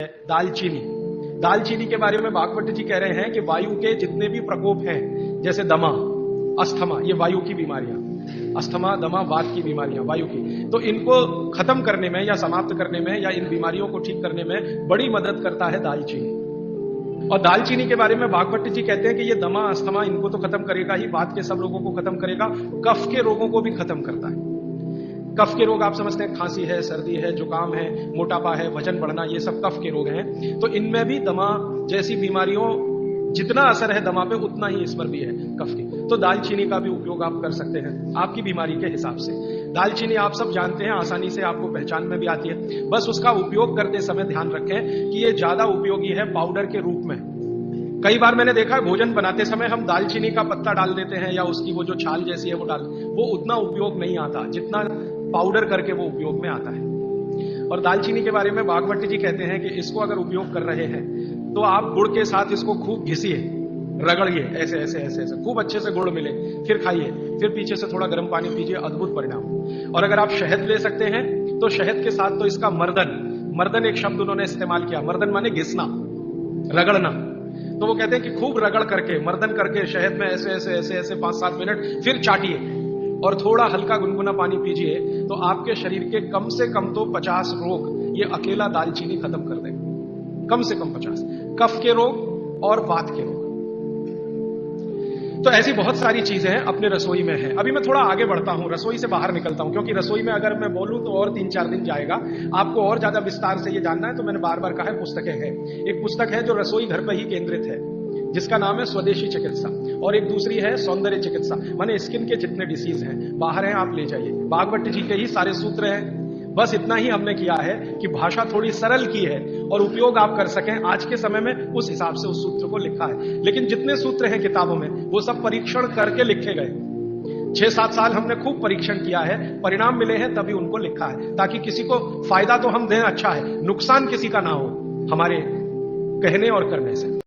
दालचीनी। दालचीनी के बारे में भागवत जी कह रहे हैं कि वायु के जितने भी प्रकोप हैं, जैसे दमा, अस्थमा, ये वायु की बीमारियां, अस्थमा, दमा, वात की बीमारियां वायु की, तो इनको खत्म करने में या समाप्त करने में या इन बीमारियों को ठीक करने में बड़ी मदद करता है दालचीनी। और दालचीनी के बारे में भागवत जी कहते हैं कि ये दमा, अस्थमा, इनको तो खत्म करेगा ही, वात के सब रोगों को खत्म करेगा, कफ के रोगों को भी खत्म करता है। कफ के रोग आप समझते हैं, खांसी है, सर्दी है, जुकाम है, मोटापा है, वजन बढ़ना, ये सब कफ के रोग हैं। तो इनमें भी दमा जैसी बीमारियों, जितना असर है दमा पे उतना ही इस पर भी है कफ की। तो दालचीनी का भी उपयोग आप कर सकते हैं आपकी बीमारी के हिसाब से। दालचीनी आप सब जानते हैं, आसानी से आपको पहचान में भी आती है। बस उसका उपयोग करते समय ध्यान रखें कि ये ज्यादा उपयोगी है पाउडर के रूप में। कई बार मैंने देखा है भोजन बनाते समय हम दालचीनी का पत्ता डाल देते हैं या उसकी वो जो छाल जैसी है वो उतना उपयोग नहीं आता जितना पाउडर करके वो उपयोग में आता है। और दालचीनी के बारे में भागवत जी कहते हैं कि इसको अगर उपयोग कर रहे हैं तो आप गुड़ के साथ इसको खूब घिसिए, रगड़िए, ऐसे ऐसे ऐसे ऐसे खूब अच्छे से गुड़ मिले, फिर खाइए, फिर पीछे से थोड़ा गर्म पानी पीजिए, अद्भुत परिणाम। और अगर आप शहद ले सकते हैं तो शहद के साथ तो इसका मर्दन एक शब्द उन्होंने इस्तेमाल किया, मर्दन माने घिसना, रगड़ना। तो वो कहते हैं कि खूब रगड़ करके, मर्दन करके शहद में ऐसे ऐसे ऐसे ऐसे 5-7 मिनट, फिर चाटिए और थोड़ा हल्का गुनगुना पानी पीजिए, तो आपके शरीर के कम से कम तो 50 रोग ये अकेला दालचीनी खत्म कर देगा। कम से कम 50 कफ के रोग और वात के रोग। तो ऐसी बहुत सारी चीजें अपने रसोई में हैं। अभी मैं थोड़ा आगे बढ़ता हूं, रसोई से बाहर निकलता हूं, क्योंकि रसोई में अगर मैं बोलूं तो और 3-4 दिन जाएगा। आपको और ज्यादा विस्तार से ये जानना है तो मैंने बार बार कहा है, पुस्तकें हैं। एक पुस्तक है जो रसोई घर पर ही केंद्रित है, जिसका नाम है स्वदेशी चिकित्सा, और एक दूसरी है सौंदर्य चिकित्सा, माने स्किन के जितने डिसीज हैं बाहर हैं, आप ले जाइए। भागवत जी के ही सारे सूत्र हैं। बस इतना ही हमने किया है कि भाषा थोड़ी सरल की है और उपयोग आप कर सकें आज के समय में, उस हिसाब से उस सूत्र को लिखा है। लेकिन जितने सूत्र हैं किताबों में वो सब परीक्षण करके लिखे गए। 6-7 साल हमने खूब परीक्षण किया है, परिणाम मिले हैं, तभी उनको लिखा है, ताकि किसी को फायदा तो हम दें, अच्छा है, नुकसान किसी का ना हो हमारे कहने और करने से।